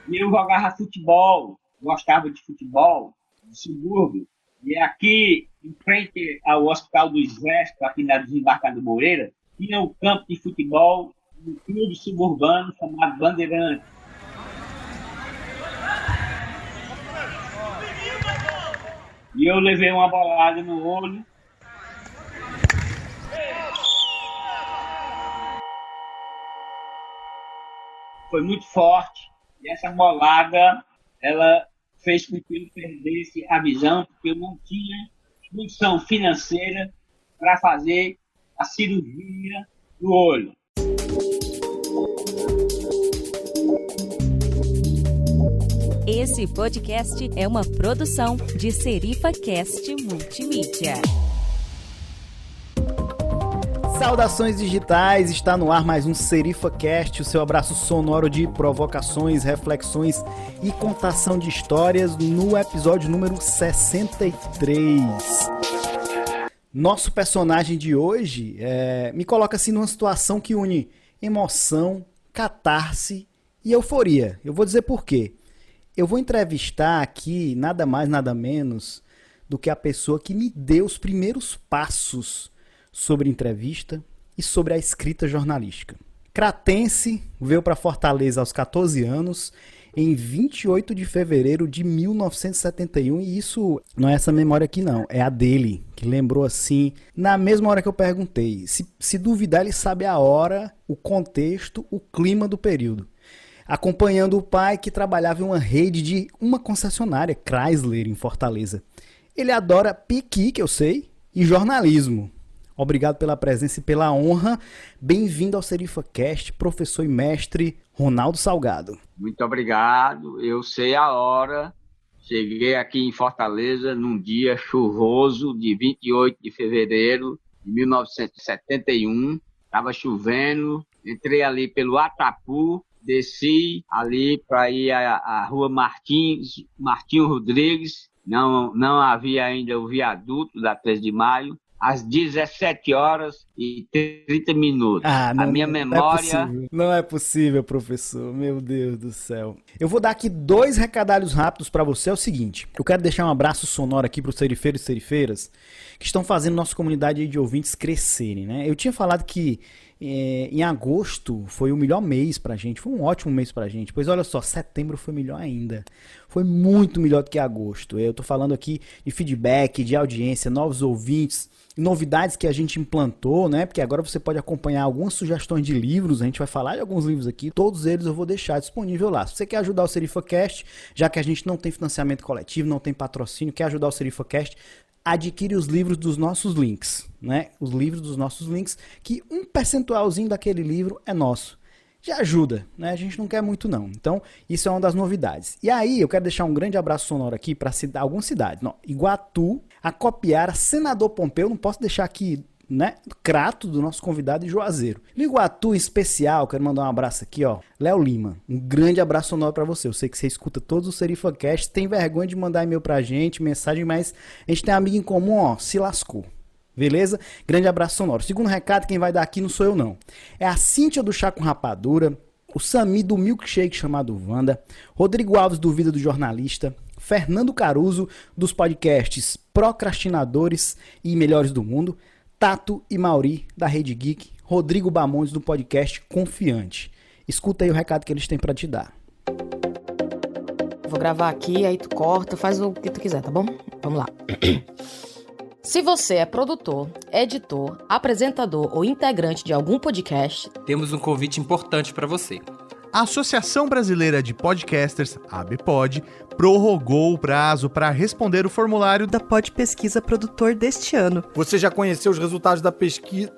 E eu jogava futebol, gostava de futebol, de subúrbio. E aqui, em frente ao Hospital do Exército, aqui na Desembarcador Moreira, tinha um campo de futebol, um clube suburbano chamado Bandeirante. E eu levei uma bolada no olho. Foi muito forte. E essa bolada, ela fez com que eu perdesse a visão, porque eu não tinha condição financeira para fazer a cirurgia do olho. Esse podcast é uma produção de SerifaCast Multimídia. Saudações digitais, está no ar mais um SerifaCast, o seu abraço sonoro de provocações, reflexões e contação de histórias no episódio número 63. Nosso personagem de hoje me coloca assim numa situação que une emoção, catarse e euforia. Eu vou dizer por quê. Eu vou entrevistar aqui nada mais, nada menos do que a pessoa que me deu os primeiros passos sobre entrevista e sobre a escrita jornalística. Cratense, veio para Fortaleza aos 14 anos, em 28 de fevereiro de 1971, e isso não é essa memória aqui não, é a dele, que lembrou assim, na mesma hora que eu perguntei. Se duvidar, ele sabe a hora, o contexto, o clima do período. Acompanhando o pai que trabalhava em uma rede de uma concessionária, Chrysler, em Fortaleza. Ele adora piqui, que eu sei, e jornalismo. Obrigado pela presença e pela honra. Bem-vindo ao SerifaCast, professor e mestre Ronaldo Salgado. Muito obrigado. Eu sei a hora. Cheguei aqui em Fortaleza num dia chuvoso de 28 de fevereiro de 1971. Estava chovendo. Entrei ali pelo Atapu, desci ali para ir à rua Martinho Rodrigues. Não havia ainda o viaduto da 13 de maio. Às 17 horas e 30 minutos. A minha memória... Não é possível, professor. Meu Deus do céu. Eu vou dar aqui 2 recadalhos rápidos para você. É o seguinte, eu quero deixar um abraço sonoro aqui para os serifeiros e serifeiras que estão fazendo nossa comunidade de ouvintes crescerem, né? Eu tinha falado que em agosto foi o melhor mês pra gente, foi um ótimo mês pra gente, pois olha só, setembro foi melhor ainda, foi muito melhor do que agosto. Eu tô falando aqui de feedback, de audiência, novos ouvintes, novidades que a gente implantou, né? Porque agora você pode acompanhar algumas sugestões de livros, a gente vai falar de alguns livros aqui, todos eles eu vou deixar disponível lá. Se você quer ajudar o SerifaCast, já que a gente não tem financiamento coletivo, não tem patrocínio, quer ajudar o SerifaCast, adquire os livros dos nossos links, né? Os livros dos nossos links, que um percentualzinho daquele livro é nosso. Já ajuda, né? A gente não quer muito não. Então, isso é uma das novidades. E aí, eu quero deixar um grande abraço sonoro aqui para algumas cidades. Não, Iguatu, Acopiara, Senador Pompeu, não posso deixar aqui, né? Crato do nosso convidado e Juazeiro. No Iguatu em especial, quero mandar um abraço aqui, ó. Léo Lima, um grande abraço sonoro pra você. Eu sei que você escuta todos os SerifaCast, tem vergonha de mandar e-mail pra gente, mensagem, mas a gente tem um amigo em comum, ó, se lascou. Beleza? Grande abraço sonoro. Segundo recado, quem vai dar aqui não sou eu não. É a Cíntia do Chá com Rapadura, o Sami do Milkshake chamado Wanda, Rodrigo Alves do Vida do Jornalista, Fernando Caruso dos podcasts Procrastinadores e Melhores do Mundo, Tato e Mauri, da Rede Geek, Rodrigo Bamondes, do podcast Confiante. Escuta aí o recado que eles têm pra te dar. Vou gravar aqui, aí tu corta, faz o que tu quiser, tá bom? Vamos lá. Se você é produtor, editor, apresentador ou integrante de algum podcast, temos um convite importante para você. A Associação Brasileira de Podcasters, ABPOD, prorrogou o prazo para responder o formulário da Pod Pesquisa Produtor deste ano. Você já conheceu os resultados da pesquisa?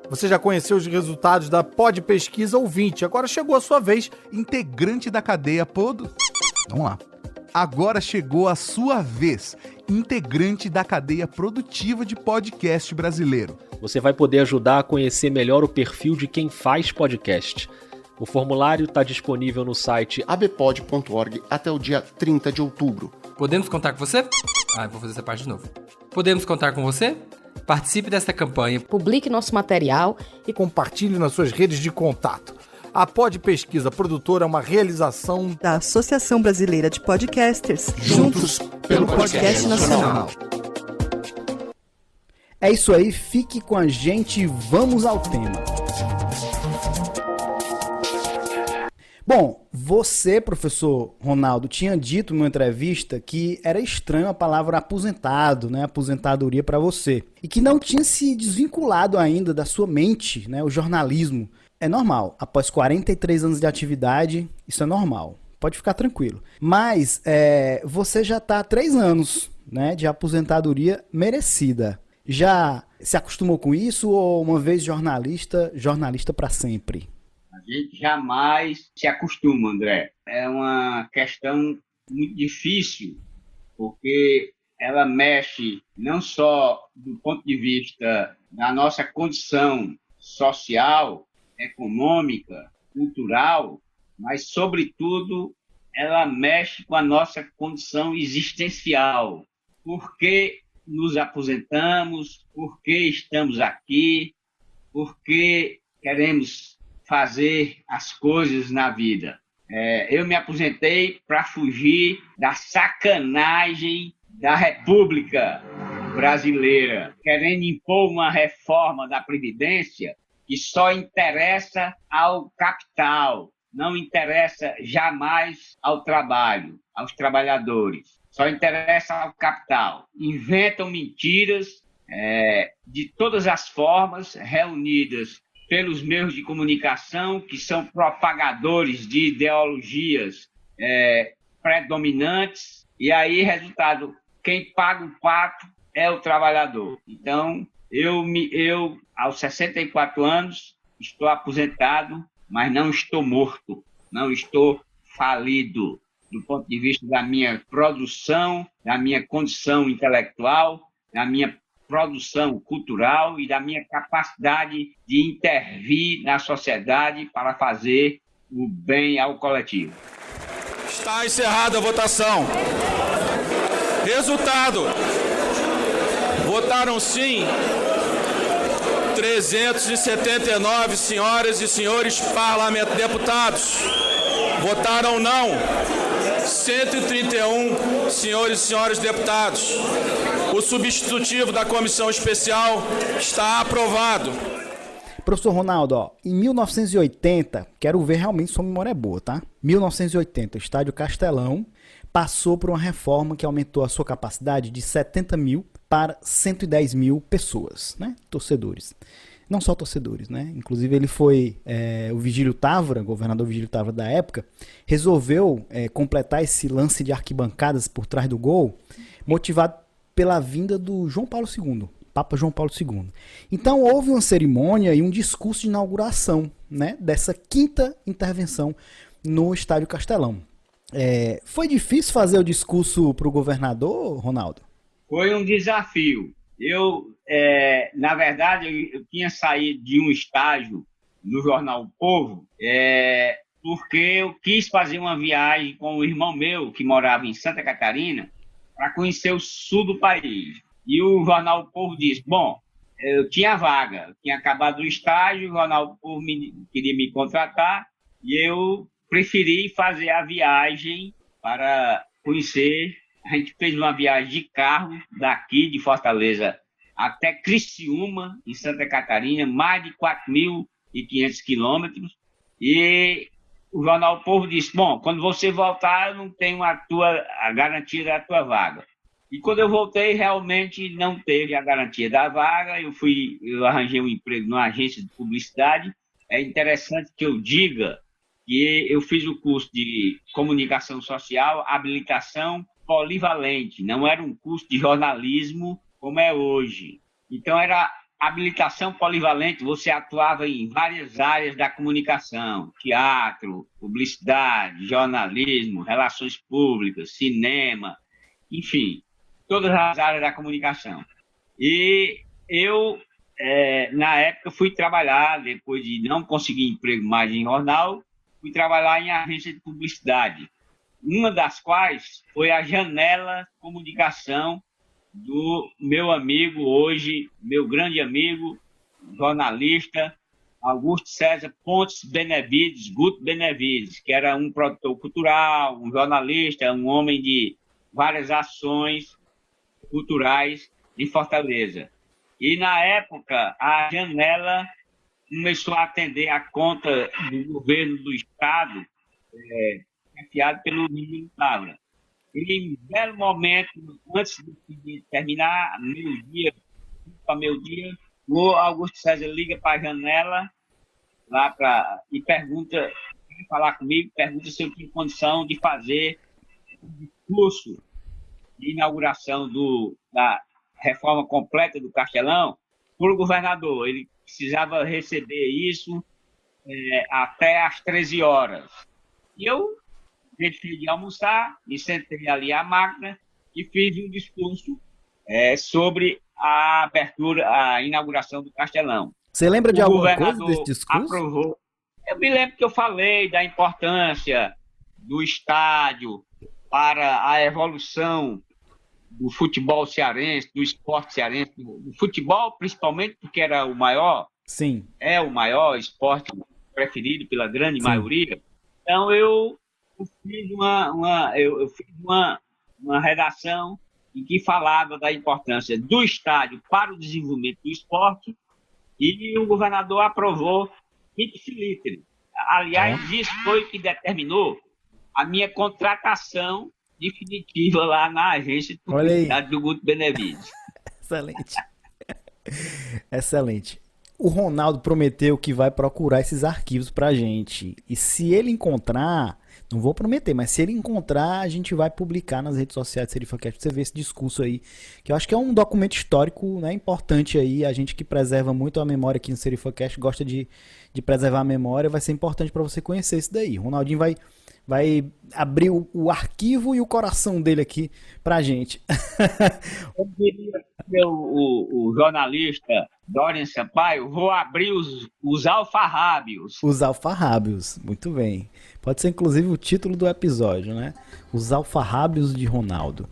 Você já conheceu os resultados da Pod Pesquisa Ouvinte? Agora chegou a sua vez. Integrante da cadeia Vamos lá. Agora chegou a sua vez. Integrante da cadeia produtiva de podcast brasileiro. Você vai poder ajudar a conhecer melhor o perfil de quem faz podcast. O formulário está disponível no site abpod.org até o dia 30 de outubro. Podemos contar com você? Eu vou fazer essa parte de novo. Podemos contar com você? Participe desta campanha. Publique nosso material E compartilhe nas suas redes de contato. A Pod Pesquisa Produtora é uma realização Da Associação Brasileira de Podcasters. Juntos pelo Podcast Nacional. É isso aí, fique com a gente e vamos ao tema. Bom, você, professor Ronaldo, tinha dito numa entrevista que era estranho a palavra aposentado, né, aposentadoria para você, e que não tinha se desvinculado ainda da sua mente, né, o jornalismo. É normal, após 43 anos de atividade, isso é normal, pode ficar tranquilo. Mas você já está há 3 anos, né, de aposentadoria merecida. Já se acostumou com isso ou uma vez jornalista para sempre? A gente jamais se acostuma, André. É uma questão muito difícil, porque ela mexe não só do ponto de vista da nossa condição social, econômica, cultural, mas, sobretudo, ela mexe com a nossa condição existencial. Por que nos aposentamos? Por que estamos aqui? Por que queremos fazer as coisas na vida? Eu me aposentei para fugir da sacanagem da República Brasileira, querendo impor uma reforma da Previdência que só interessa ao capital, não interessa jamais ao trabalho, aos trabalhadores, só interessa ao capital. Inventam mentiras de todas as formas, reunidas pelos meios de comunicação, que são propagadores de ideologias predominantes, e aí, resultado, quem paga o pato é o trabalhador. Então, eu aos 64 anos, estou aposentado, mas não estou morto, não estou falido, do ponto de vista da minha produção, da minha condição intelectual, da minha produção cultural e da minha capacidade de intervir na sociedade para fazer o bem ao coletivo. Está encerrada a votação. Resultado: votaram sim 379 senhoras e senhores deputados. Votaram não 131 senhores e senhoras deputados. O substitutivo da comissão especial está aprovado. Professor Ronaldo, em 1980, quero ver realmente sua memória é boa, tá? 1980, o Estádio Castelão passou por uma reforma que aumentou a sua capacidade de 70 mil para 110 mil pessoas, né? Torcedores. Não só torcedores, né? Inclusive ele foi, o Vigílio Távora, governador Vigílio Távora da época, resolveu completar esse lance de arquibancadas por trás do gol, motivado pela vinda do João Paulo II, Papa João Paulo II. Então houve uma cerimônia e um discurso de inauguração, né, dessa 5ª intervenção no Estádio Castelão. Foi difícil fazer o discurso para o governador, Ronaldo? Foi um desafio. Na verdade, eu tinha saído de um estágio no jornal O Povo, porque eu quis fazer uma viagem com um irmão meu que morava em Santa Catarina para conhecer o sul do país. E o jornal O Povo disse, bom, eu tinha vaga, eu tinha acabado o estágio, o jornal O Povo queria me contratar e eu preferi fazer a viagem para conhecer. A gente fez uma viagem de carro daqui de Fortaleza até Criciúma, em Santa Catarina, mais de 4.500 quilômetros. E o jornal O Povo disse, bom, quando você voltar, eu não tenho a garantia da tua vaga. E quando eu voltei, realmente não teve a garantia da vaga. Eu arranjei um emprego numa agência de publicidade. É interessante que eu diga que eu fiz o curso de comunicação social, habilitação polivalente. Não era um curso de jornalismo como é hoje. Então, era habilitação polivalente. Você atuava em várias áreas da comunicação: teatro, publicidade, jornalismo, relações públicas, cinema, enfim, todas as áreas da comunicação. E eu, na época, fui trabalhar, depois de não conseguir emprego mais em jornal, fui trabalhar em agência de publicidade, uma das quais foi a Janela Comunicação, do meu amigo hoje, meu grande amigo, jornalista, Augusto César Pontes Benevides, Guto Benevides, que era um produtor cultural, um jornalista, um homem de várias ações culturais em Fortaleza. E, na época, a Janela começou a atender a conta do governo do Estado, enfiado pelo Nilo Távora. E, em um belo momento, antes de terminar meu dia, o Augusto César liga para a Janela e pergunta, vem falar comigo, pergunta se eu tinha condição de fazer um discurso de inauguração da reforma completa do Castelão para o governador. Ele precisava receber isso até às 13 horas. E eu deixei de almoçar, me sentei ali à máquina e fiz um discurso sobre a abertura, a inauguração do Castelão. Você lembra de alguma coisa desse discurso? Aprovou. Eu me lembro que eu falei da importância do estádio para a evolução do futebol cearense, do esporte cearense, do futebol principalmente, porque era o maior. Sim. É o maior esporte preferido pela grande maioria. Então eu fiz uma redação em que falava da importância do estádio para o desenvolvimento do esporte e o governador aprovou ipsilítere. Aliás, isso foi o que determinou a minha contratação definitiva lá na agência de publicidade do Guto Benevides. Excelente. Excelente. O Ronaldo prometeu que vai procurar esses arquivos pra gente. E se ele encontrar, não vou prometer, mas se ele encontrar, a gente vai publicar nas redes sociais do SerifaCast pra você ver esse discurso aí, que eu acho que é um documento histórico, né, importante aí. A gente que preserva muito a memória aqui no SerifaCast, gosta de preservar a memória, vai ser importante pra você conhecer isso daí. O Ronaldinho vai abrir o arquivo e o coração dele aqui pra gente. Eu diria o jornalista Dorian Sampaio, vou abrir os alfarrábios. Os alfarrábios, muito bem. Pode ser inclusive o título do episódio, né? Os alfarrábios de Ronaldo.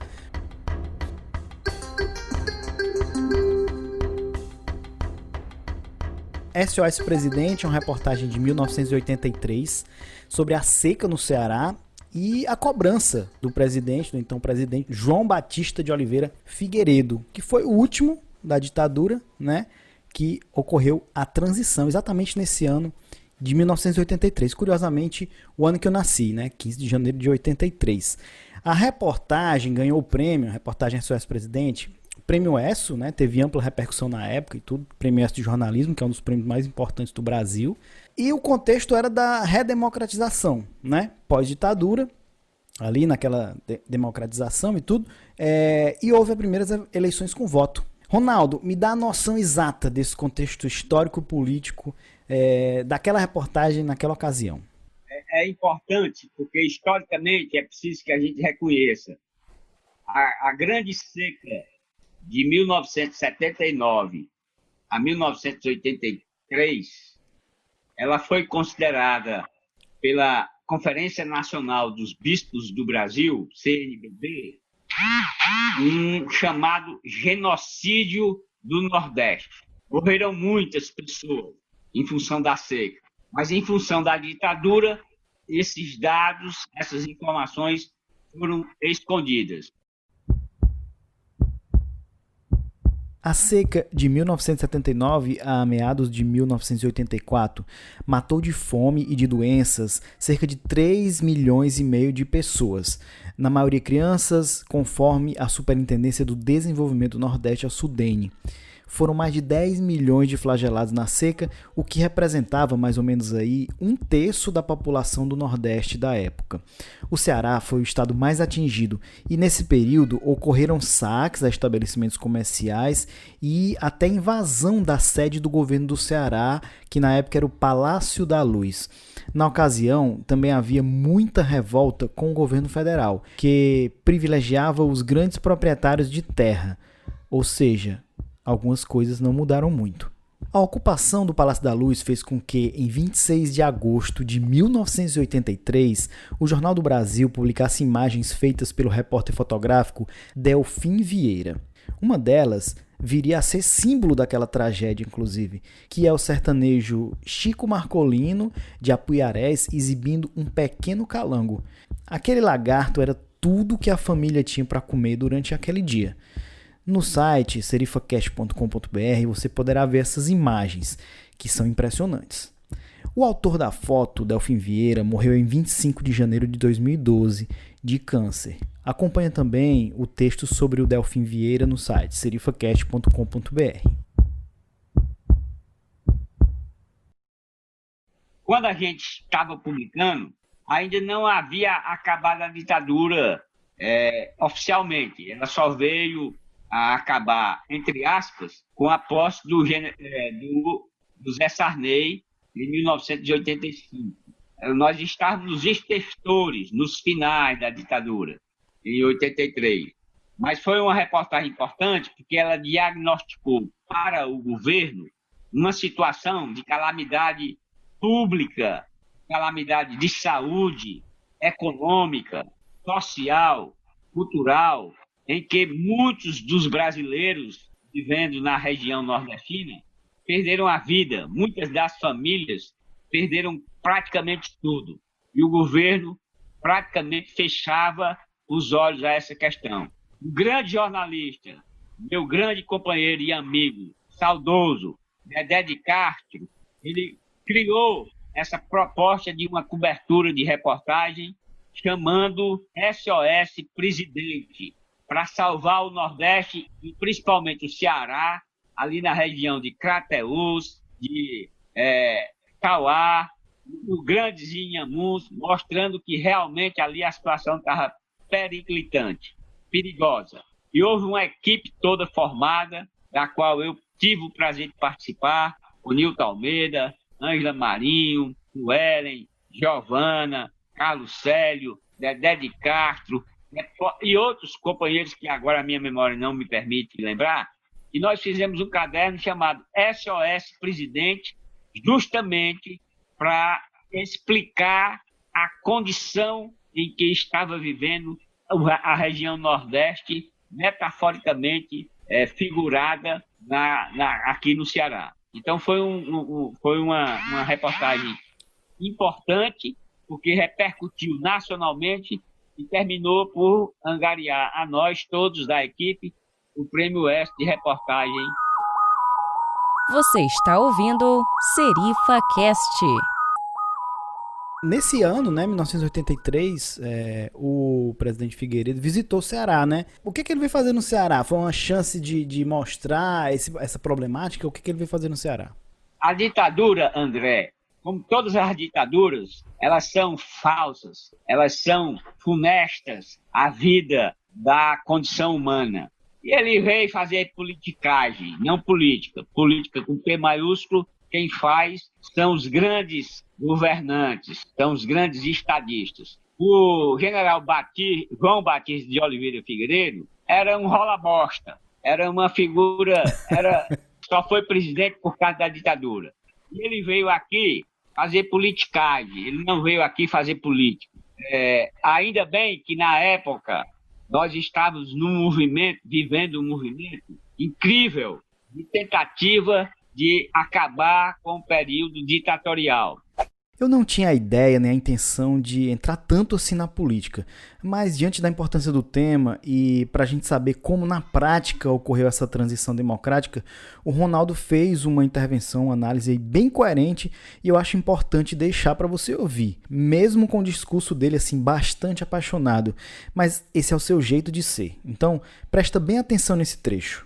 SOS Presidente é uma reportagem de 1983 sobre a seca no Ceará e a cobrança do presidente, do então presidente João Batista de Oliveira Figueiredo, que foi o último da ditadura, né, que ocorreu a transição exatamente nesse ano de 1983. Curiosamente, o ano que eu nasci, né, 15 de janeiro de 83. A reportagem ganhou o prêmio, a reportagem SOS Presidente. O prêmio ESSO, né, teve ampla repercussão na época e tudo, prêmio ESSO de jornalismo, que é um dos prêmios mais importantes do Brasil. E o contexto era da redemocratização, né, pós-ditadura, ali naquela democratização e tudo, e houve as primeiras eleições com voto. Ronaldo, me dá a noção exata desse contexto histórico-político daquela reportagem naquela ocasião. É importante, porque historicamente é preciso que a gente reconheça a grande seca de 1979 a 1983, ela foi considerada pela Conferência Nacional dos Bispos do Brasil, CNBB, um chamado genocídio do Nordeste. Morreram muitas pessoas em função da seca, mas em função da ditadura, esses dados, essas informações foram escondidas. A seca de 1979 a meados de 1984 matou de fome e de doenças cerca de 3,5 milhões de pessoas, na maioria crianças, conforme a Superintendência do Desenvolvimento do Nordeste, a SUDENE. Foram mais de 10 milhões de flagelados na seca, o que representava mais ou menos aí 1/3 da população do Nordeste da época. O Ceará foi o estado mais atingido e nesse período ocorreram saques a estabelecimentos comerciais e até invasão da sede do governo do Ceará, que na época era o Palácio da Luz. Na ocasião, também havia muita revolta com o governo federal, que privilegiava os grandes proprietários de terra, ou seja, algumas coisas não mudaram muito. A ocupação do Palácio da Luz fez com que, em 26 de agosto de 1983, o Jornal do Brasil publicasse imagens feitas pelo repórter fotográfico Delfim Vieira. Uma delas viria a ser símbolo daquela tragédia, inclusive, que é o sertanejo Chico Marcolino, de Apuiarés, exibindo um pequeno calango. Aquele lagarto era tudo que a família tinha para comer durante aquele dia. No site serifacast.com.br você poderá ver essas imagens, que são impressionantes. O autor da foto, Delfim Vieira, morreu em 25 de janeiro de 2012, de câncer. Acompanha também o texto sobre o Delfim Vieira no site serifacast.com.br. Quando a gente estava publicando, ainda não havia acabado a ditadura oficialmente. Ela só veio a acabar, entre aspas, com a posse do Zé Sarney em 1985. Nós estávamos nos estertores, nos finais da ditadura, em 83. Mas foi uma reportagem importante porque ela diagnosticou para o governo uma situação de calamidade pública, calamidade de saúde, econômica, social, cultural, em que muitos dos brasileiros vivendo na região nordestina perderam a vida. Muitas das famílias perderam praticamente tudo. E o governo praticamente fechava os olhos a essa questão. O grande jornalista, meu grande companheiro e amigo, saudoso, Dedé de Castro, ele criou essa proposta de uma cobertura de reportagem chamando SOS Presidente, para salvar o Nordeste e principalmente o Ceará, ali na região de Crateús, de Cauá, o Grandes Inhamuns, mostrando que realmente ali a situação estava periclitante, perigosa. E houve uma equipe toda formada, da qual eu tive o prazer de participar, o Nilton Almeida, Ângela Marinho, o Ellen, Giovana, Carlos Célio, Dedé de Castro, e outros companheiros que agora a minha memória não me permite lembrar. E nós fizemos um caderno chamado SOS Presidente, justamente para explicar a condição em que estava vivendo a região Nordeste, metaforicamente figurada aqui no Ceará. Então foi uma reportagem importante, porque repercutiu nacionalmente e terminou por angariar a nós todos da equipe o Prêmio Oeste de Reportagem. Você está ouvindo Serifa Cast. Nesse ano, né, 1983, o presidente Figueiredo visitou o Ceará, né? O que ele veio fazer no Ceará? Foi uma chance de mostrar essa problemática? O que ele veio fazer no Ceará? A ditadura, André, como todas as ditaduras, elas são falsas, elas são funestas à vida da condição humana. E ele veio fazer politicagem, não política. Política com P maiúsculo, quem faz são os grandes governantes, são os grandes estadistas. O general João Batista de Oliveira Figueiredo era um rola-bosta, era uma figura, só foi presidente por causa da ditadura. E ele veio aqui fazer politicagem, ele não veio aqui fazer política. Ainda bem que na época nós estávamos vivendo um movimento incrível de tentativa de acabar com o período ditatorial. Eu não tinha a ideia nem a intenção de entrar tanto assim na política, mas diante da importância do tema e para a gente saber como na prática ocorreu essa transição democrática, o Ronaldo fez uma intervenção, uma análise bem coerente e eu acho importante deixar para você ouvir, mesmo com o discurso dele assim bastante apaixonado, mas esse é o seu jeito de ser. Então, presta bem atenção nesse trecho.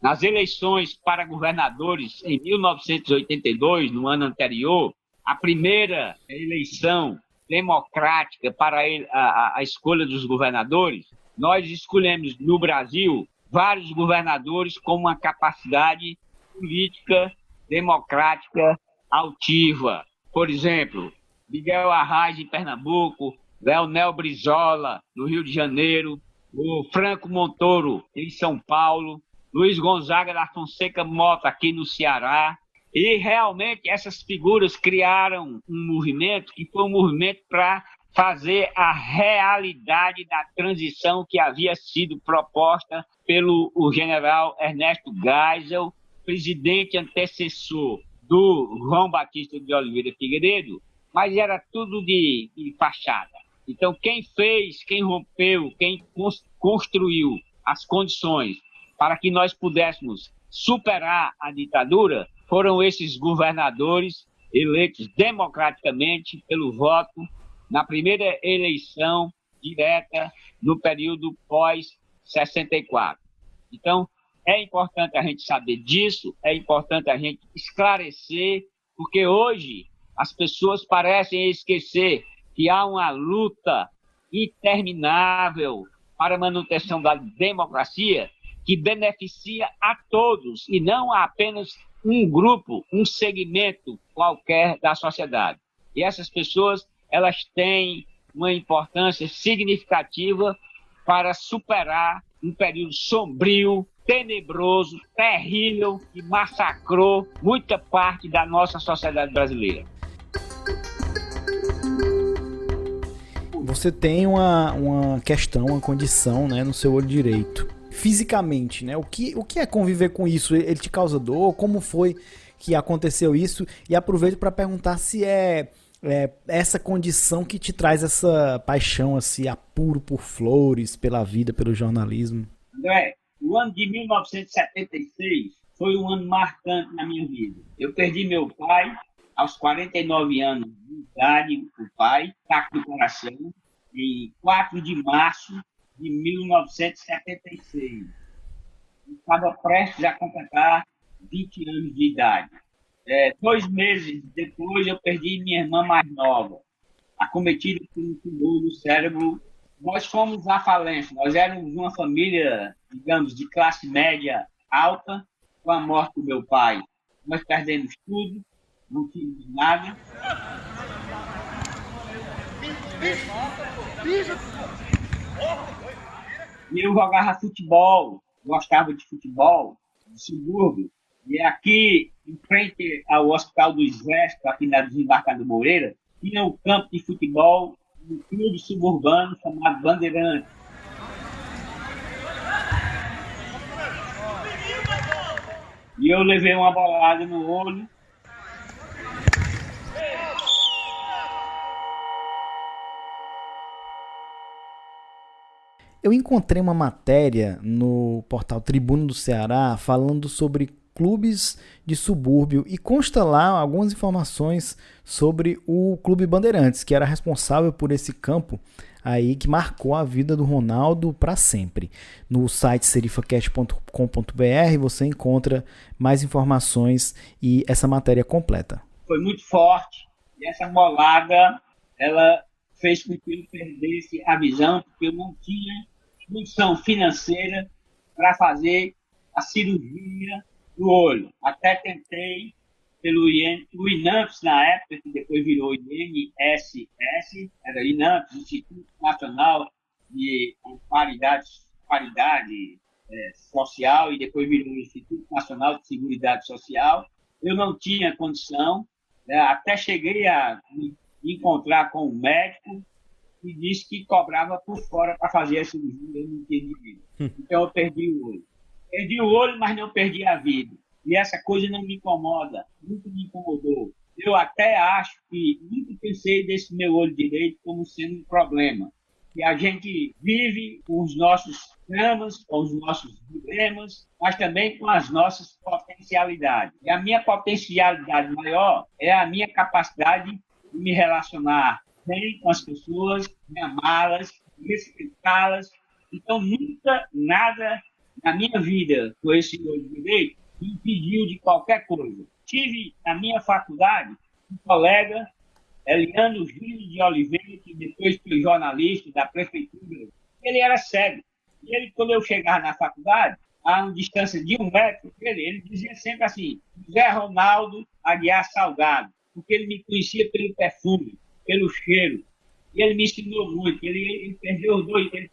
Nas eleições para governadores em 1982, no ano anterior, a primeira eleição democrática para a escolha dos governadores, nós escolhemos no Brasil vários governadores com uma capacidade política democrática altiva. Por exemplo, Miguel Arraes em Pernambuco, Leonel Brizola no Rio de Janeiro, o Franco Montoro em São Paulo, Luiz Gonzaga da Fonseca Mota aqui no Ceará. E realmente essas figuras criaram um movimento que foi um movimento para fazer a realidade da transição que havia sido proposta pelo o general Ernesto Geisel, presidente antecessor do João Batista de Oliveira Figueiredo, mas era tudo de fachada. Então, quem fez, quem rompeu, quem construiu as condições para que nós pudéssemos superar a ditadura foram esses governadores eleitos democraticamente pelo voto na primeira eleição direta no período pós-64. Então, é importante a gente saber disso, é importante a gente esclarecer, porque hoje as pessoas parecem esquecer que há uma luta interminável para a manutenção da democracia que beneficia a todos e não a apenas um grupo, um segmento qualquer da sociedade. E essas pessoas, elas têm uma importância significativa para superar um período sombrio, tenebroso, terrível, que massacrou muita parte da nossa sociedade brasileira. Você tem uma questão, uma condição, né, no seu olho direito. Fisicamente, né? O que é conviver com isso? Ele te causa dor? Como foi que aconteceu isso? E aproveito para perguntar se é essa condição que te traz essa paixão, esse apuro por flores, pela vida, pelo jornalismo. André, o ano de 1976 foi um ano marcante na minha vida. Eu perdi meu pai aos 49 anos de idade, o pai, taco do coração, em 4 de março de 1976. Eu estava prestes a completar 20 anos de idade. 2 meses depois, eu perdi minha irmã mais nova, acometida por um tumor no cérebro. Nós fomos à falência. Nós éramos uma família, digamos, de classe média alta. Com a morte do meu pai, nós perdemos tudo, não tínhamos nada. E eu jogava futebol, gostava de futebol, de subúrbio. E aqui, em frente ao Hospital do Exército, aqui na Desembarcador Moreira, tinha um campo de futebol um clube suburbano chamado Bandeirantes. E eu levei uma bolada no olho. Eu encontrei uma matéria no portal Tribuna do Ceará falando sobre clubes de subúrbio e consta lá algumas informações sobre o Clube Bandeirantes, que era responsável por esse campo aí que marcou a vida do Ronaldo para sempre. No site serifacast.com.br você encontra mais informações e essa matéria completa. Foi muito forte e essa bolada ela fez com que eu perdesse a visão, porque eu não tinha condição financeira para fazer a cirurgia do olho. Até tentei pelo INAMPS na época, que depois virou INSS, era INAMPS, Instituto Nacional de Paridade Social, e depois virou Instituto Nacional de Seguridade Social. Eu não tinha condição, né? Até cheguei a me encontrar com um médico e disse que cobrava por fora para fazer a cirurgia, eu não tinha dinheiro. Então eu perdi o olho. Perdi o olho, mas não perdi a vida. E essa coisa não me incomoda, nunca me incomodou. Eu até acho que nunca pensei desse meu olho direito como sendo um problema. E a gente vive com os nossos dramas, com os nossos dilemas, mas também com as nossas potencialidades. E a minha potencialidade maior é a minha capacidade de me relacionar bem com as pessoas, de amá-las, de respeitá-las. Então, nunca nada na minha vida com esse olho direito me impediu de qualquer coisa. Tive na minha faculdade um colega, Eliano Gil de Oliveira, que depois foi jornalista da prefeitura. Ele era cego. E ele, quando eu chegava na faculdade, a uma distância de 1 metro, ele dizia sempre assim, José Ronaldo Aguiar Salgado, porque ele me conhecia pelo perfume, pelo cheiro. E ele me ensinou muito. Ele perdeu os dois, ele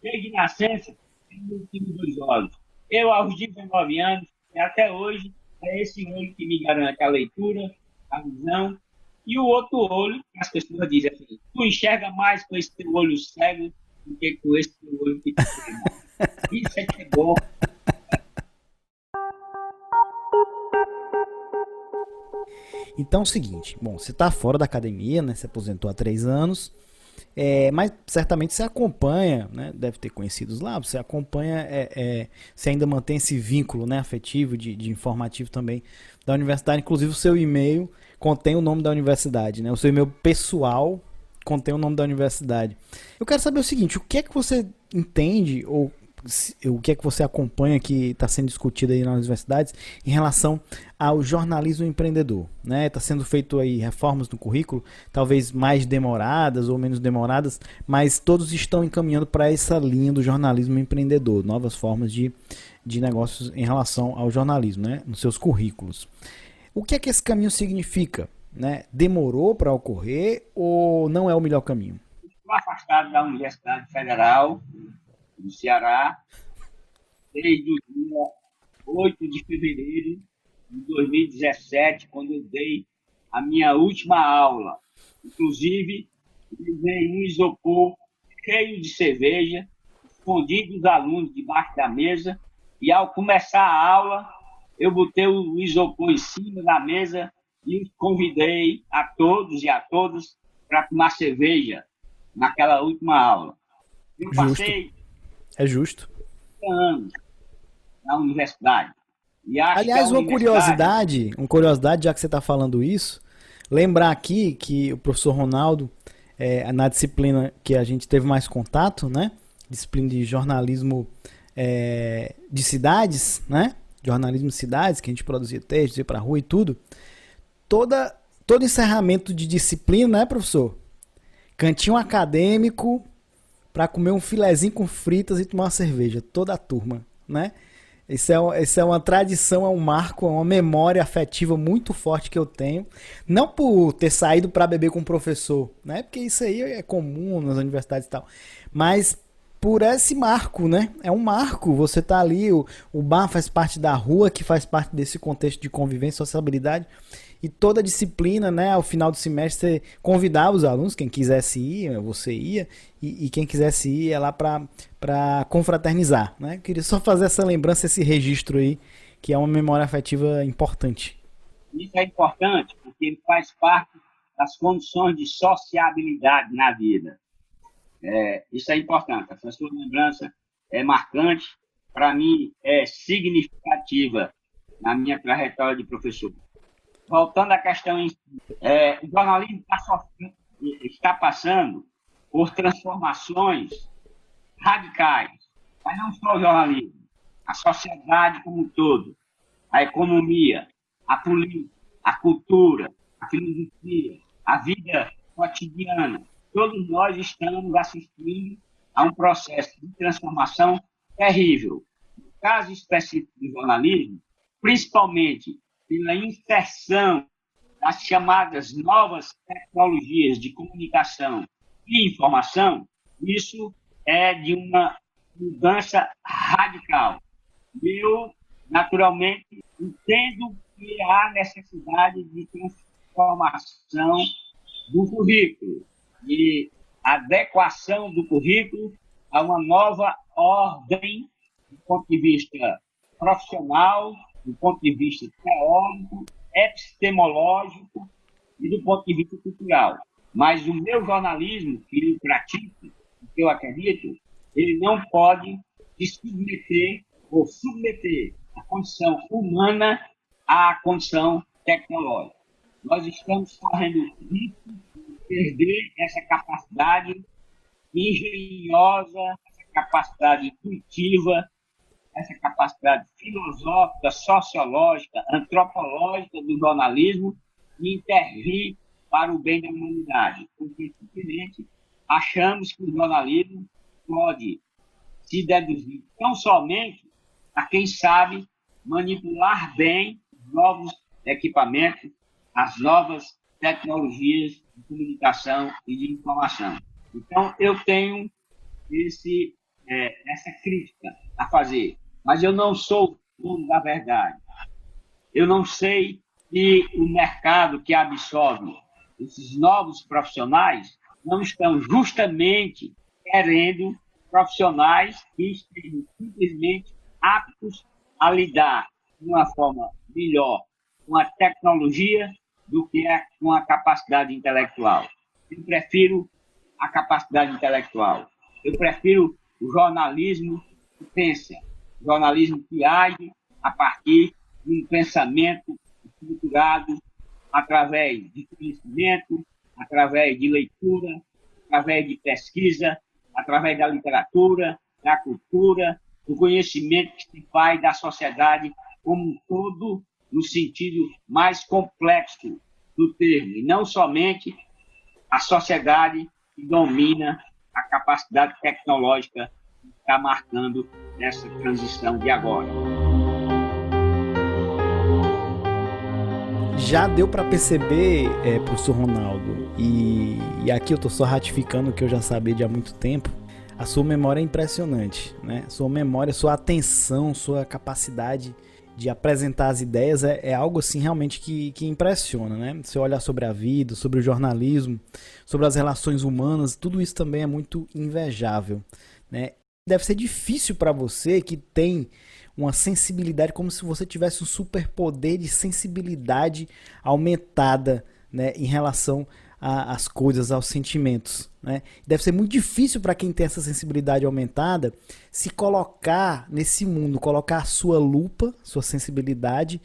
desde nascença, ele não tinha 2 olhos. Eu, aos 19 anos, e até hoje, é esse olho que me garante a leitura, a visão E o outro olho, as pessoas dizem assim, tu enxerga mais com esse teu olho cego do que com esse teu olho que tu tem. Isso é que é bom. Então é o seguinte, bom, você está fora da academia, né? Se aposentou há 3 anos, mas certamente você acompanha, né? Deve ter conhecidos lá, você acompanha, você ainda mantém esse vínculo, né, afetivo, de informativo também da universidade. Inclusive o seu e-mail contém o nome da universidade, né? O seu e-mail pessoal contém o nome da universidade. Eu quero saber o seguinte, o que é que você entende ou o que é que você acompanha que está sendo discutido aí nas universidades em relação ao jornalismo empreendedor, né? Está sendo feito aí reformas no currículo, talvez mais demoradas ou menos demoradas, mas todos estão encaminhando para essa linha do jornalismo empreendedor, novas formas de negócios em relação ao jornalismo, né? Nos seus currículos. O que é que esse caminho significa, né? Demorou para ocorrer ou não é o melhor caminho? Estou afastado da Universidade Federal do Ceará desde o dia 8 de fevereiro de 2017, quando eu dei a minha última aula. Inclusive, levei um isopor cheio de cerveja, escondi dos alunos debaixo da mesa, e ao começar a aula, eu botei o isopor em cima da mesa e os convidei a todos e a todas para tomar cerveja naquela última aula. Eu passei justo. anos na universidade. E acho aliás, que uma curiosidade, já que você está falando isso, lembrar aqui que o professor Ronaldo, na disciplina que a gente teve mais contato, né? Disciplina de jornalismo de cidades, né? Jornalismo de cidades, que a gente produzia textos, ia para a rua e tudo. Todo encerramento de disciplina, né, professor? Cantinho acadêmico para comer um filezinho com fritas e tomar uma cerveja, toda a turma, né? Isso é uma tradição, é um marco, é uma memória afetiva muito forte que eu tenho. Não por ter saído para beber com o professor, né? Porque isso aí é comum nas universidades e tal. Mas por esse marco, né? É um marco. Você tá ali, o bar faz parte da rua, que faz parte desse contexto de convivência, sociabilidade. E toda disciplina, né, ao final do semestre, você convidava os alunos, quem quisesse ir, você ia, e quem quisesse ir ia lá para confraternizar, né? Queria só fazer essa lembrança, esse registro aí, que é uma memória afetiva importante. Isso é importante, porque ele faz parte das condições de sociabilidade na vida. Isso é importante. Essa sua lembrança é marcante, para mim é significativa na minha trajetória de professor. Voltando à questão em si, o jornalismo está passando por transformações radicais, mas não só o jornalismo, a sociedade como um todo, a economia, a política, a cultura, a filosofia, a vida cotidiana. Todos nós estamos assistindo a um processo de transformação terrível. No caso específico do jornalismo, principalmente pela inserção das chamadas novas tecnologias de comunicação e informação, isso é de uma mudança radical. Eu, naturalmente, entendo que há necessidade de transformação do currículo, de adequação do currículo a uma nova ordem do ponto de vista profissional, do ponto de vista teórico, epistemológico e do ponto de vista cultural. Mas o meu jornalismo, que eu pratico, que eu acredito, ele não pode se submeter ou submeter a condição humana à condição tecnológica. Nós estamos correndo risco de perder essa capacidade engenhosa, essa capacidade intuitiva, essa capacidade filosófica, sociológica, antropológica do jornalismo de intervir para o bem da humanidade. Porque, simplesmente, achamos que o jornalismo pode se deduzir tão somente a quem sabe manipular bem os novos equipamentos, as novas tecnologias de comunicação e de informação. Então, eu tenho essa crítica a fazer. Mas eu não sou o dono da verdade. Eu não sei se o mercado que absorve esses novos profissionais não estão justamente querendo profissionais que estejam simplesmente aptos a lidar de uma forma melhor com a tecnologia do que com a capacidade intelectual. Eu prefiro a capacidade intelectual. Eu prefiro o jornalismo que pensa, o jornalismo que age a partir de um pensamento estruturado através de conhecimento, através de leitura, através de pesquisa, através da literatura, da cultura, do conhecimento que se faz da sociedade como um todo, no sentido mais complexo do termo, e não somente a sociedade que domina a capacidade tecnológica que está marcando nessa transição de agora. Já deu para perceber, professor Ronaldo, e aqui eu estou só ratificando o que eu já sabia de há muito tempo, a sua memória é impressionante, né? Sua memória, sua atenção, sua capacidade de apresentar as ideias é algo assim realmente que impressiona, né? Você olhar sobre a vida, sobre o jornalismo, sobre as relações humanas, tudo isso também é muito invejável, né? Deve ser difícil para você que tem uma sensibilidade, como se você tivesse um superpoder de sensibilidade aumentada, né, em relação às coisas, aos sentimentos, né? Deve ser muito difícil para quem tem essa sensibilidade aumentada se colocar nesse mundo, colocar a sua lupa, sua sensibilidade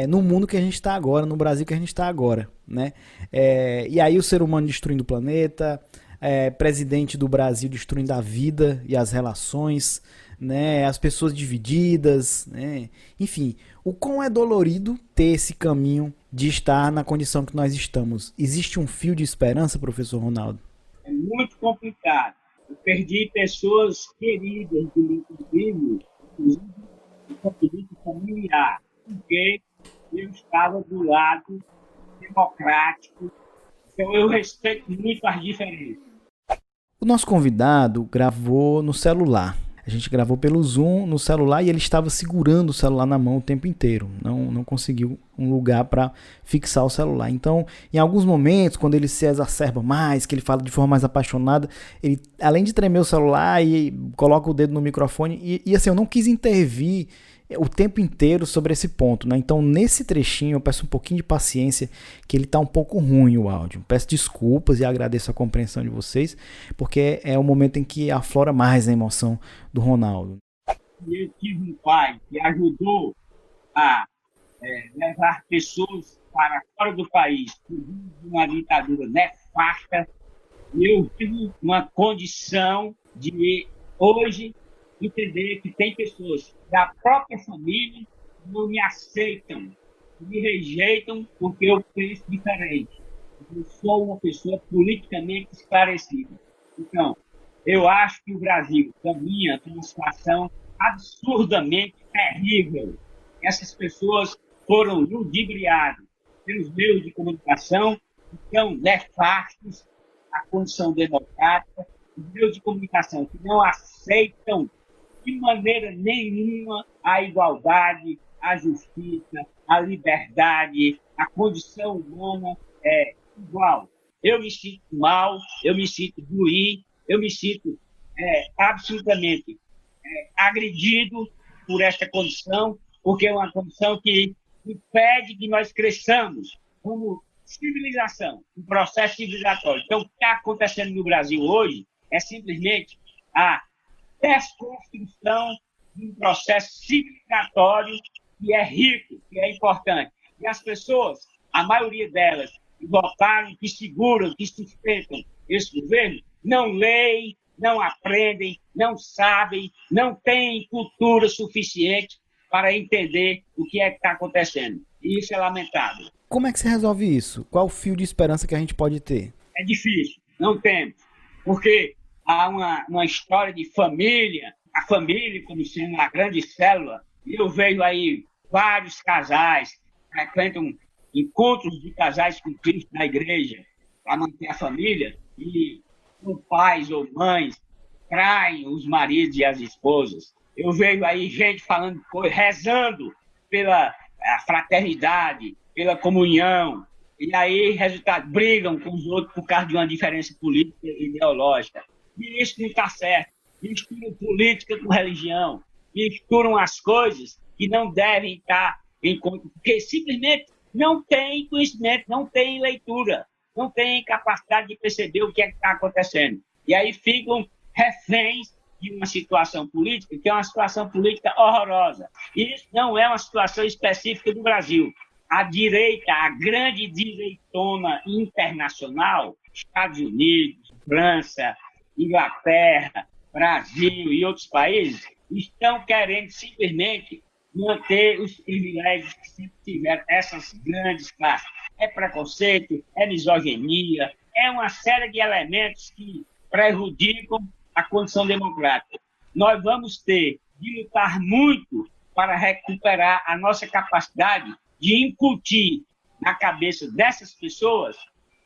no mundo que a gente está agora, no Brasil que a gente está agora, né? E aí o ser humano destruindo o planeta, presidente do Brasil destruindo a vida e as relações, né, as pessoas divididas, né? Enfim, o quão é dolorido ter esse caminho de estar na condição que nós estamos. Existe um fio de esperança, professor Ronaldo? É muito complicado. Eu perdi pessoas queridas do meu convívio, inclusive do convívio familiar, porque eu estava do lado democrático, então eu respeito muito as diferenças. O nosso convidado gravou no celular. A gente gravou pelo Zoom no celular e ele estava segurando o celular na mão o tempo inteiro. Não conseguiu um lugar para fixar o celular. Então, em alguns momentos, quando ele se exacerba mais, que ele fala de forma mais apaixonada, ele, além de tremer o celular, e coloca o dedo no microfone. E assim, eu não quis intervir o tempo inteiro sobre esse ponto, né? Então, nesse trechinho, eu peço um pouquinho de paciência, que ele tá um pouco ruim o áudio. Peço desculpas e agradeço a compreensão de vocês, porque é o momento em que aflora mais a emoção do Ronaldo. Eu tive um pai que ajudou a levar pessoas para fora do país, por uma ditadura nefasta, e eu tive uma condição de, hoje, entender que tem pessoas da própria família que não me aceitam, que me rejeitam porque eu penso diferente. Eu sou uma pessoa politicamente esclarecida. Então, eu acho que o Brasil caminha para uma situação absurdamente terrível. Essas pessoas foram ludibriadas pelos meios de comunicação que são nefastos à condição democrática, os meios de comunicação que não aceitam de maneira nenhuma a igualdade, a justiça, a liberdade, a condição humana é igual. Eu me sinto mal, eu me sinto ruim, eu me sinto absolutamente agredido por esta condição, porque é uma condição que impede que nós cresçamos como civilização, um processo civilizatório. Então, o que está acontecendo no Brasil hoje é simplesmente a desconstrução de um processo civilizatório que é rico, que é importante. E as pessoas, a maioria delas, que votaram, que seguram, que sustentam esse governo, não leem, não aprendem, não sabem, não têm cultura suficiente para entender o que é que está acontecendo. E isso é lamentável. Como é que você resolve isso? Qual o fio de esperança que a gente pode ter? É difícil, não temos, porque há uma história de família, a família como sendo uma grande célula, e eu vejo aí vários casais que frequentam encontros de casais com Cristo na igreja para manter a família, e os pais ou mães traem os maridos e as esposas. Eu vejo aí gente falando, rezando pela fraternidade, pela comunhão, E aí, resultado, brigam com os outros por causa de uma diferença política e ideológica. E isso não está certo. Misturam política com religião. Misturam as coisas que não devem estar em conta, porque simplesmente não tem conhecimento, não tem leitura, não tem capacidade de perceber o que é que está acontecendo. E aí ficam reféns de uma situação política, que é uma situação política horrorosa. Isso não é uma situação específica do Brasil. A direita, a grande direitona internacional, Estados Unidos, França, Inglaterra, Brasil e outros países, estão querendo simplesmente manter os privilégios que sempre tiveram essas grandes classes. É preconceito, é misoginia, é uma série de elementos que prejudicam a condição democrática. Nós vamos ter de lutar muito para recuperar a nossa capacidade de incutir na cabeça dessas pessoas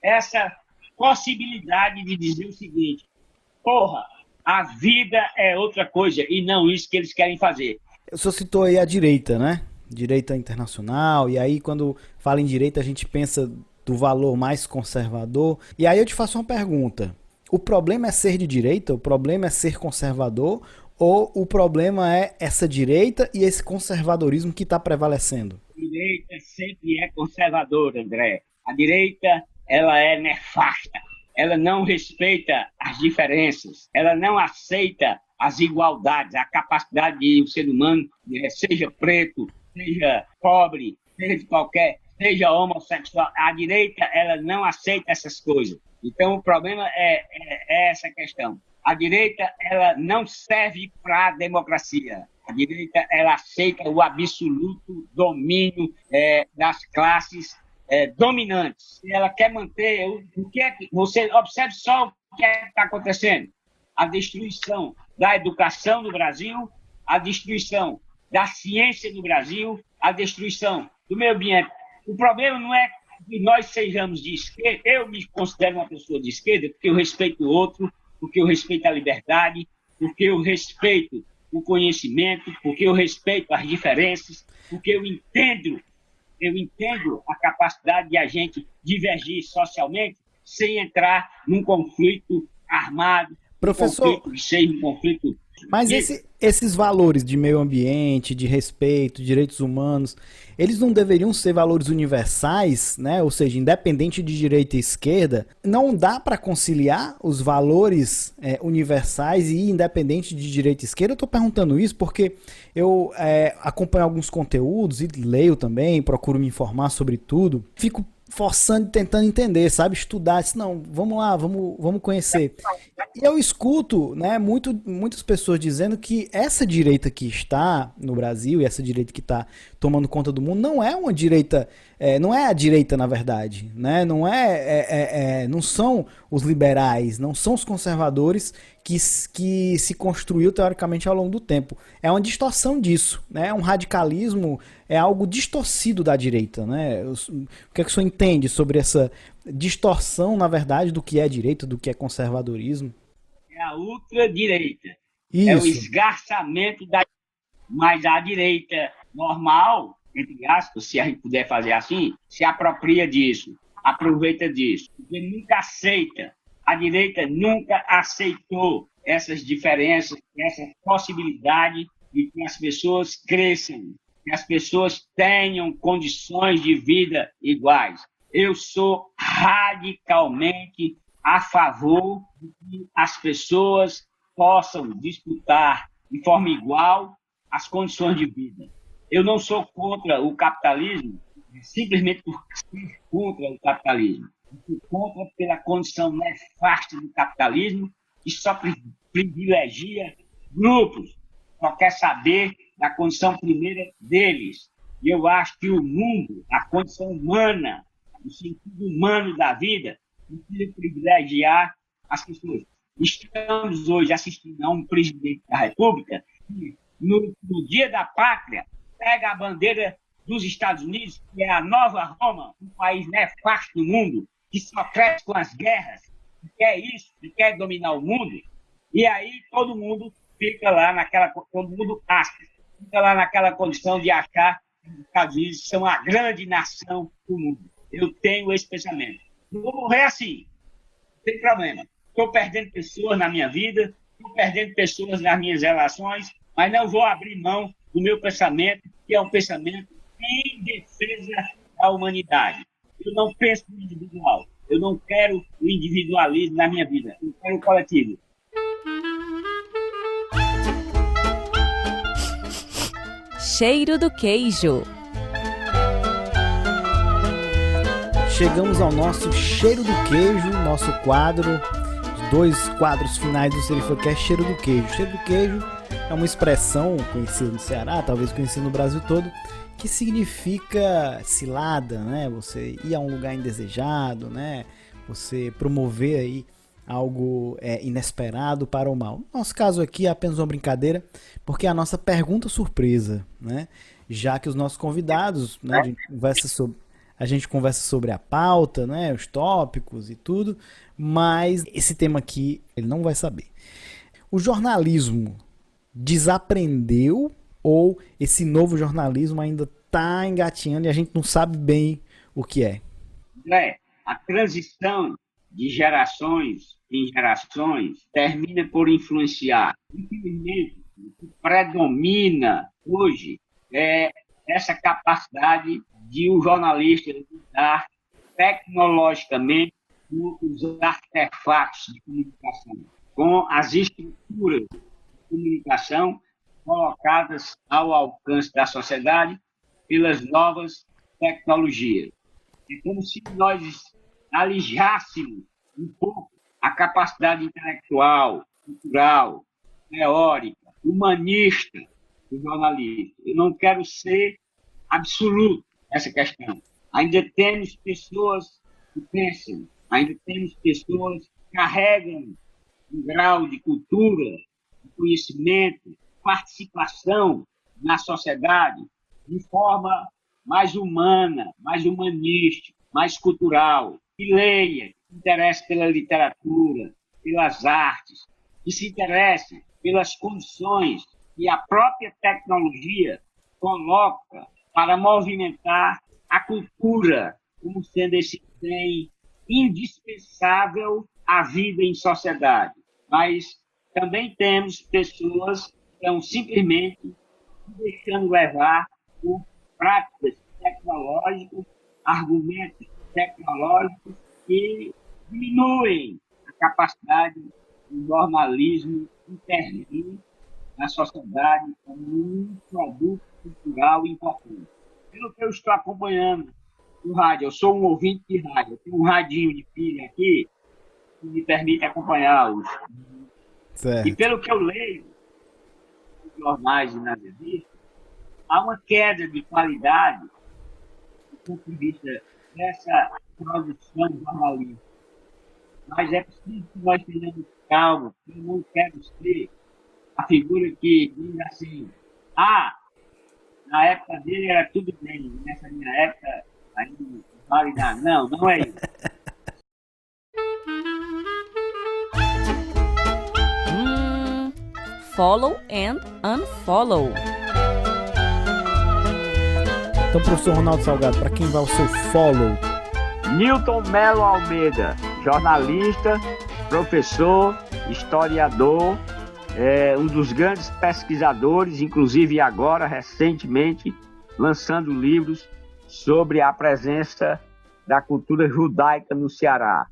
essa possibilidade de dizer o seguinte: porra, a vida é outra coisa e não isso que eles querem fazer. O senhor citou aí a direita, né? Direita internacional, e aí quando fala em direita a gente pensa do valor mais conservador. E aí eu te faço uma pergunta: o problema é ser de direita? O problema é ser conservador? Ou o problema é essa direita e esse conservadorismo que está prevalecendo? A direita sempre é conservadora, André. A direita, ela é nefasta. Ela não respeita as diferenças. Ela não aceita as igualdades, a capacidade de um ser humano, seja preto, seja pobre, seja de qualquer, seja homossexual. A direita, ela não aceita essas coisas. Então, o problema é essa questão. A direita, ela não serve para a democracia. A direita, ela aceita o absoluto domínio das classes dominantes. E ela quer manter o que é que você observe só o que está acontecendo. A destruição da educação no Brasil, a destruição da ciência no Brasil, a destruição do meio ambiente. O problema não é que nós sejamos de esquerda. Eu me considero uma pessoa de esquerda porque eu respeito o outro, porque eu respeito a liberdade, porque eu respeito o conhecimento, porque eu respeito as diferenças, porque eu entendo a capacidade de a gente divergir socialmente sem entrar num conflito armado, professor, um conflito. Mas esses valores de meio ambiente, de respeito, direitos humanos, eles não deveriam ser valores universais, né? Ou seja, independente de direita e esquerda, não dá para conciliar os valores universais e independente de direita e esquerda? Eu estou perguntando isso porque eu acompanho alguns conteúdos e leio também, procuro me informar sobre tudo, fico forçando, tentando entender, sabe? Estudar, não, vamos lá, vamos conhecer. E eu escuto, né, muitas pessoas dizendo que essa direita que está no Brasil e essa direita que está tomando conta do mundo não é uma direita, não é a direita na verdade, né? Não são os liberais, não são os conservadores que se construiu teoricamente ao longo do tempo. É uma distorção disso, né? É um radicalismo, é algo distorcido da direita, né? O que é que o senhor entende sobre essa distorção, na verdade, do que é direita, do que é conservadorismo? É a ultradireita. Isso. É o esgarçamento da... Mas a direita normal, entre aspas, se a gente puder fazer assim, se apropria disso, aproveita disso. Porque nunca aceita. A direita nunca aceitou essas diferenças, essa possibilidade de que as pessoas cresçam, que as pessoas tenham condições de vida iguais. Eu sou radicalmente a favor de que as pessoas possam disputar de forma igual as condições de vida. Eu não sou contra o capitalismo, simplesmente por ser contra o capitalismo. Eu sou contra pela condição nefasta do capitalismo, que só privilegia grupos, só quer saber da condição primeira deles. E eu acho que o mundo, a condição humana, o sentido humano da vida, precisa privilegiar as pessoas. Estamos hoje assistindo a um presidente da República que, no Dia da Pátria, pega a bandeira dos Estados Unidos, que é a nova Roma, um país nefasto do mundo, que só cresce com as guerras, que quer isso, que quer dominar o mundo, e aí todo mundo fica lá todo mundo acha, fica lá naquela condição de achar que os Estados Unidos são a grande nação do mundo. eu tenho esse pensamento. Eu vou morrer assim, não tem problema. Estou perdendo pessoas na minha vida, estou perdendo pessoas nas minhas relações, mas não vou abrir mão do meu pensamento, que é um pensamento em defesa da humanidade. Eu não penso no individual. Eu não quero o individualismo na minha vida. Eu quero o coletivo. Cheiro do queijo. Chegamos ao nosso Cheiro do Queijo, nosso quadro, os 2 quadros finais do SerifaCast, Cheiro do Queijo. Cheiro do queijo é uma expressão conhecida no Ceará, talvez conhecida no Brasil todo, que significa cilada, né? Você ir a um lugar indesejado, né? Você promover aí algo inesperado para o mal. No nosso caso aqui é apenas uma brincadeira, porque é a nossa pergunta surpresa, né? Já que os nossos convidados, né, a gente conversa sobre a pauta, né, os tópicos e tudo, mas esse tema aqui ele não vai saber. O jornalismo desaprendeu ou esse novo jornalismo ainda está engatinhando e a gente não sabe bem o que é? André, a transição de gerações em gerações termina por influenciar. Infelizmente, o que predomina hoje é essa capacidade de o jornalista lidar tecnologicamente com os artefatos de comunicação, com as estruturas de comunicação colocadas ao alcance da sociedade pelas novas tecnologias. É como se nós alijássemos um pouco a capacidade intelectual, cultural, teórica, humanista do jornalista. Eu não quero ser absoluto nessa questão. Ainda temos pessoas que pensam, ainda temos pessoas que carregam um grau de cultura, de conhecimento, participação na sociedade de forma mais humana, mais humanística, mais cultural, que leia, que se interesse pela literatura, pelas artes, que se interesse pelas condições que a própria tecnologia coloca para movimentar a cultura como sendo esse bem indispensável à vida em sociedade. Mas também temos pessoas que estão simplesmente se deixando levar por práticas tecnológicas, argumentos tecnológicos que diminuem a capacidade do jornalismo intervir na sociedade como um produto cultural importante. Pelo que eu estou acompanhando no rádio, eu sou um ouvinte de rádio, eu tenho um radinho de pilha aqui que me permite acompanhá-los. Certo. E pelo que eu leio nos jornais e nas revistas, há uma queda de qualidade do ponto de vista dessa produção jornalística. Mas é preciso que nós tenhamos calma, porque eu não quero ser a figura que diz assim, na época dele era tudo bem, nessa minha época ainda não vale nada. Não, não é isso. Follow and unfollow. Então, professor Ronaldo Salgado, para quem vai o seu follow? Newton Melo Almeida, jornalista, professor, historiador, um dos grandes pesquisadores, inclusive agora, recentemente, lançando livros sobre a presença da cultura judaica no Ceará.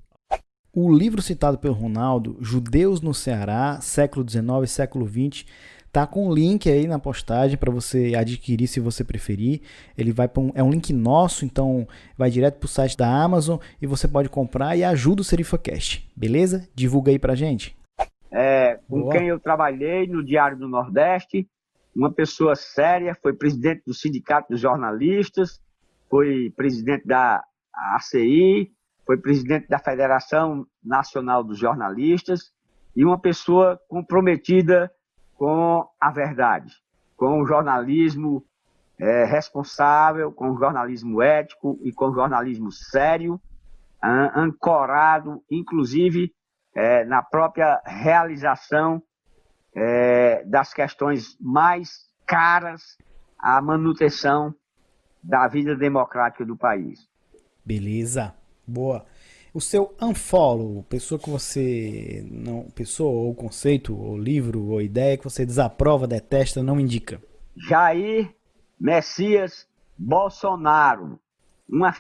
O livro citado pelo Ronaldo, Judeus no Ceará, século XIX e século XX, tá com um link aí na postagem para você adquirir se você preferir. Ele vai é um link nosso, então vai direto pro site da Amazon e você pode comprar e ajuda o SerifaCast, beleza? Divulga aí pra gente. Com quem eu trabalhei no Diário do Nordeste, uma pessoa séria, foi presidente do Sindicato dos Jornalistas, foi presidente da ACI, foi presidente da Federação Nacional dos Jornalistas e uma pessoa comprometida com a verdade, com o jornalismo responsável, com o jornalismo ético e com o jornalismo sério, ancorado, inclusive, na própria realização das questões mais caras à manutenção da vida democrática do país. Beleza, boa. O seu unfollow, pessoa que você não, pessoa ou conceito, ou livro, ou ideia que você desaprova, detesta, não indica. Jair Messias Bolsonaro, uma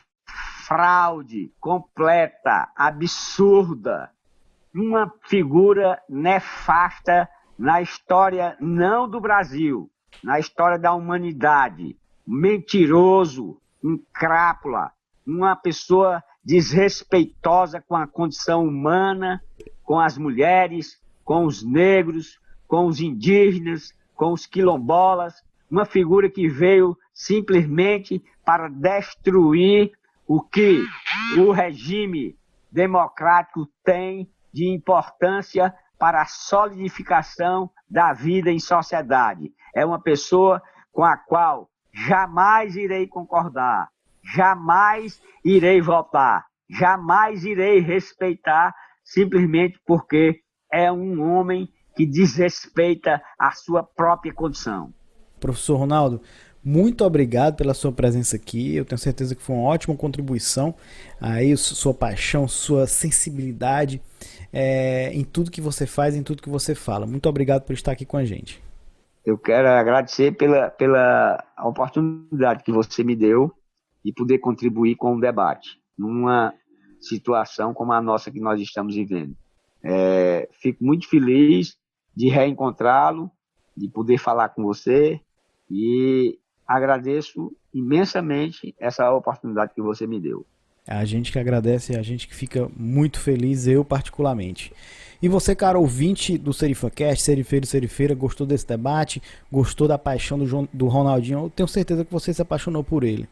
fraude completa, absurda, uma figura nefasta na história não do Brasil, na história da humanidade, mentiroso, um crápula, uma pessoa desrespeitosa com a condição humana, com as mulheres, com os negros, com os indígenas, com os quilombolas, uma figura que veio simplesmente para destruir o que o regime democrático tem de importância para a solidificação da vida em sociedade. É uma pessoa com a qual jamais irei concordar, jamais irei votar, jamais irei respeitar, simplesmente porque é um homem que desrespeita a sua própria condição. Professor Ronaldo, muito obrigado pela sua presença aqui. Eu tenho certeza que foi uma ótima contribuição. Aí, sua paixão, sua sensibilidade em tudo que você faz, em tudo que você fala. Muito obrigado por estar aqui com a gente. Eu quero agradecer pela oportunidade que você me deu de poder contribuir com o debate numa situação como a nossa que nós estamos vivendo. Fico muito feliz de reencontrá-lo, de poder falar com você e agradeço imensamente essa oportunidade que você me deu. A gente que agradece, a gente que fica muito feliz, eu particularmente. E você, cara ouvinte do SerifaCast, serifeiro e serifeira, gostou desse debate? Gostou da paixão do Ronaldinho? Eu tenho certeza que você se apaixonou por ele.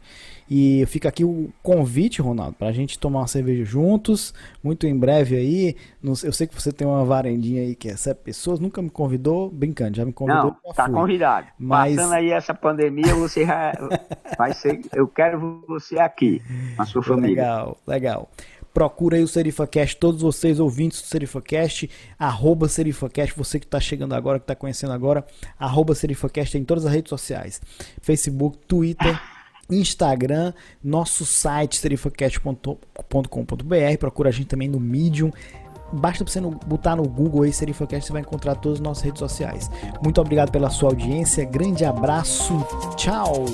E fica aqui o convite, Ronaldo, pra gente tomar uma cerveja juntos, muito em breve aí. Eu sei que você tem uma varandinha aí que recebe pessoas, nunca me convidou, brincando, já me convidou. Não, tá convidado. Mas... Passando aí essa pandemia, você vai ser, eu quero você aqui, na sua família. Legal, legal. Procura aí o SerifaCast, todos vocês ouvintes do SerifaCast, @SerifaCast, você que está chegando agora, que está conhecendo agora, @SerifaCast em todas as redes sociais, Facebook, Twitter, Instagram, nosso site serifacast.com.br, procura a gente também no Medium, basta você botar no Google aí SerifaCast, você vai encontrar todas as nossas redes sociais. Muito obrigado pela sua audiência, grande abraço, tchau!